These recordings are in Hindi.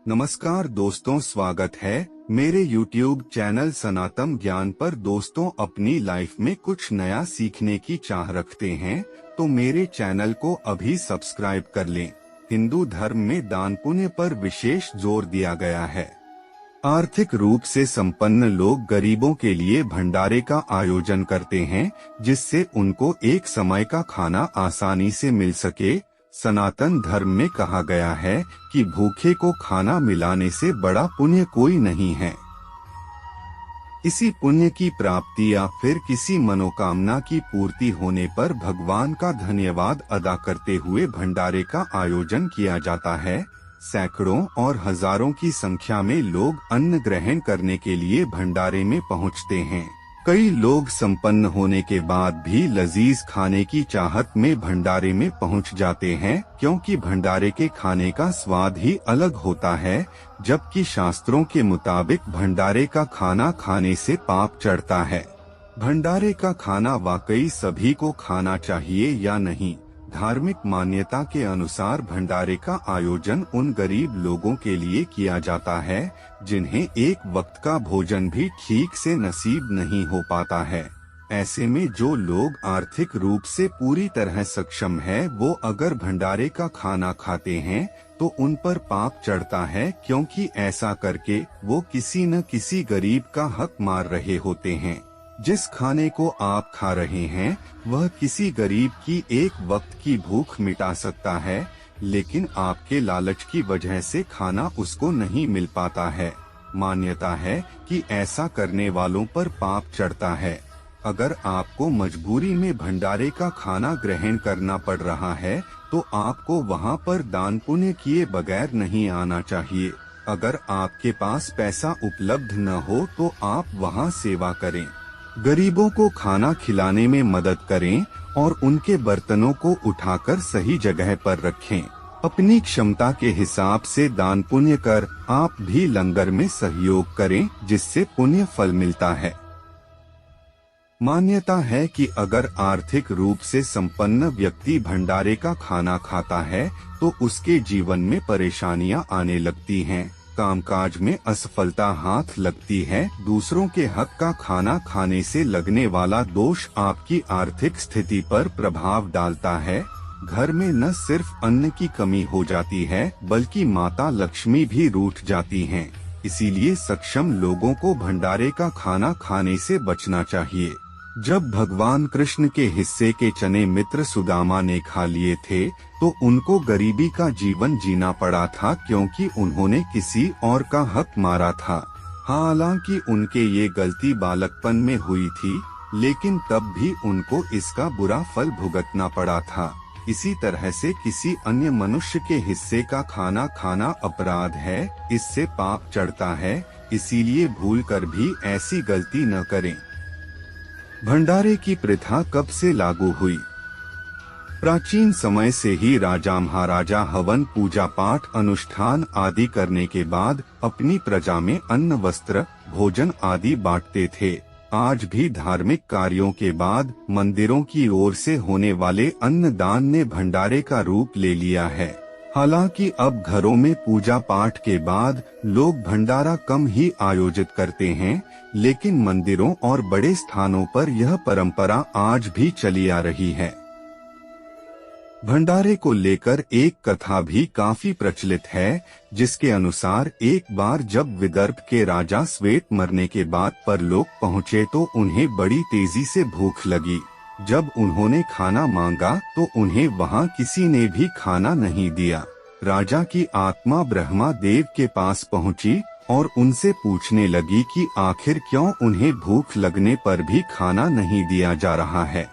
नमस्कार दोस्तों, स्वागत है मेरे YouTube चैनल सनातन ज्ञान पर। दोस्तों, अपनी लाइफ में कुछ नया सीखने की चाह रखते हैं तो मेरे चैनल को अभी सब्सक्राइब कर लें। हिंदू धर्म में दान पुण्य पर विशेष जोर दिया गया है। आर्थिक रूप से संपन्न लोग गरीबों के लिए भंडारे का आयोजन करते हैं, जिससे उनको एक समय का खाना आसानी से मिल सके। सनातन धर्म में कहा गया है कि भूखे को खाना मिलाने से बड़ा पुण्य कोई नहीं है। इसी पुण्य की प्राप्ति या फिर किसी मनोकामना की पूर्ति होने पर भगवान का धन्यवाद अदा करते हुए भंडारे का आयोजन किया जाता है। सैकड़ों और हजारों की संख्या में लोग अन्न ग्रहण करने के लिए भंडारे में पहुंचते हैं। कई लोग संपन्न होने के बाद भी लजीज खाने की चाहत में भंडारे में पहुंच जाते हैं, क्योंकि भंडारे के खाने का स्वाद ही अलग होता है। जबकि शास्त्रों के मुताबिक भंडारे का खाना खाने से पाप चढ़ता है। भंडारे का खाना वाकई सभी को खाना चाहिए या नहीं? धार्मिक मान्यता के अनुसार भंडारे का आयोजन उन गरीब लोगों के लिए किया जाता है जिन्हें एक वक्त का भोजन भी ठीक से नसीब नहीं हो पाता है। ऐसे में जो लोग आर्थिक रूप से पूरी तरह सक्षम है, वो अगर भंडारे का खाना खाते हैं तो उन पर पाप चढ़ता है, क्योंकि ऐसा करके वो किसी न किसी गरीब का हक मार रहे होते हैं। जिस खाने को आप खा रहे हैं वह किसी गरीब की एक वक्त की भूख मिटा सकता है, लेकिन आपके लालच की वजह से खाना उसको नहीं मिल पाता है। मान्यता है कि ऐसा करने वालों पर पाप चढ़ता है। अगर आपको मजबूरी में भंडारे का खाना ग्रहण करना पड़ रहा है तो आपको वहां पर दान पुण्य किए बगैर नहीं आना चाहिए। अगर आपके पास पैसा उपलब्ध न हो तो आप वहां सेवा करें, गरीबों को खाना खिलाने में मदद करें और उनके बर्तनों को उठाकर सही जगह पर रखें। अपनी क्षमता के हिसाब से दान पुण्य कर आप भी लंगर में सहयोग करें, जिससे पुण्य फल मिलता है। मान्यता है कि अगर आर्थिक रूप से संपन्न व्यक्ति भंडारे का खाना खाता है तो उसके जीवन में परेशानियां आने लगती हैं, कामकाज में असफलता हाथ लगती है। दूसरों के हक का खाना खाने से लगने वाला दोष आपकी आर्थिक स्थिति पर प्रभाव डालता है। घर में न सिर्फ अन्न की कमी हो जाती है, बल्कि माता लक्ष्मी भी रूठ जाती हैं। इसीलिए सक्षम लोगों को भंडारे का खाना खाने से बचना चाहिए। जब भगवान कृष्ण के हिस्से के चने मित्र सुदामा ने खा लिए थे तो उनको गरीबी का जीवन जीना पड़ा था, क्योंकि उन्होंने किसी और का हक मारा था। हालांकि उनके ये गलती बालकपन में हुई थी, लेकिन तब भी उनको इसका बुरा फल भुगतना पड़ा था। इसी तरह से किसी अन्य मनुष्य के हिस्से का खाना खाना अपराध है, इससे पाप चढ़ता है। इसीलिए भूलकर भी ऐसी गलती न करें। भंडारे की प्रथा कब से लागू हुई? प्राचीन समय से ही राजा महाराजा हवन, पूजा पाठ, अनुष्ठान आदि करने के बाद अपनी प्रजा में अन्न, वस्त्र, भोजन आदि बांटते थे। आज भी धार्मिक कार्यों के बाद मंदिरों की ओर से होने वाले अन्नदान ने भंडारे का रूप ले लिया है। हालांकि अब घरों में पूजा पाठ के बाद लोग भंडारा कम ही आयोजित करते हैं, लेकिन मंदिरों और बड़े स्थानों पर यह परंपरा आज भी चली आ रही है। भंडारे को लेकर एक कथा भी काफी प्रचलित है, जिसके अनुसार एक बार जब विदर्भ के राजा श्वेत मरने के बाद परलोक पहुँचे तो उन्हें बड़ी तेजी से भूख लगी। जब उन्होंने खाना मांगा तो उन्हें वहां किसी ने भी खाना नहीं दिया। राजा की आत्मा ब्रह्मा देव के पास पहुंची और उनसे पूछने लगी कि आखिर क्यों उन्हें भूख लगने पर भी खाना नहीं दिया जा रहा है।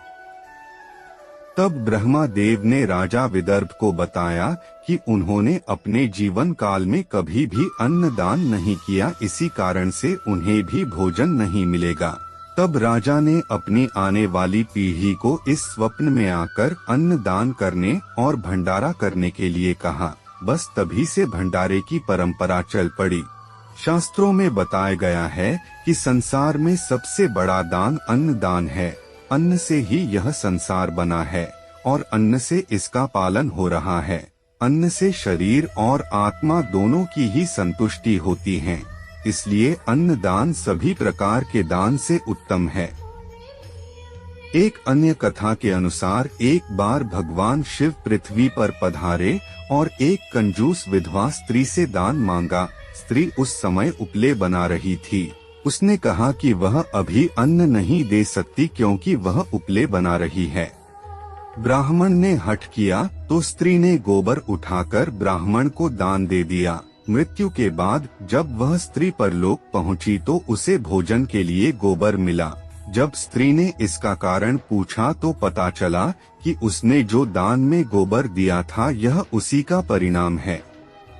तब ब्रह्मा देव ने राजा विदर्भ को बताया कि उन्होंने अपने जीवन काल में कभी भी अन्नदान नहीं किया, इसी कारण से उन्हें भी भोजन नहीं मिलेगा। तब राजा ने अपनी आने वाली पीढ़ी को इस स्वप्न में आकर अन्नदान करने और भंडारा करने के लिए कहा। बस तभी से भंडारे की परंपरा चल पड़ी। शास्त्रों में बताया गया है कि संसार में सबसे बड़ा दान अन्नदान है। अन्न से ही यह संसार बना है और अन्न से इसका पालन हो रहा है। अन्न से शरीर और आत्मा दोनों की ही संतुष्टि होती है, इसलिए अन्न दान सभी प्रकार के दान से उत्तम है। एक अन्य कथा के अनुसार एक बार भगवान शिव पृथ्वी पर पधारे और एक कंजूस विधवा स्त्री से दान मांगा। स्त्री उस समय उपले बना रही थी। उसने कहा कि वह अभी अन्न नहीं दे सकती क्योंकि वह उपले बना रही है। ब्राह्मण ने हठ किया तो स्त्री ने गोबर उठाकर ब्राह्मण को दान दे दिया। मृत्यु के बाद जब वह स्त्री परलोक पहुंची तो उसे भोजन के लिए गोबर मिला। जब स्त्री ने इसका कारण पूछा तो पता चला कि उसने जो दान में गोबर दिया था यह उसी का परिणाम है।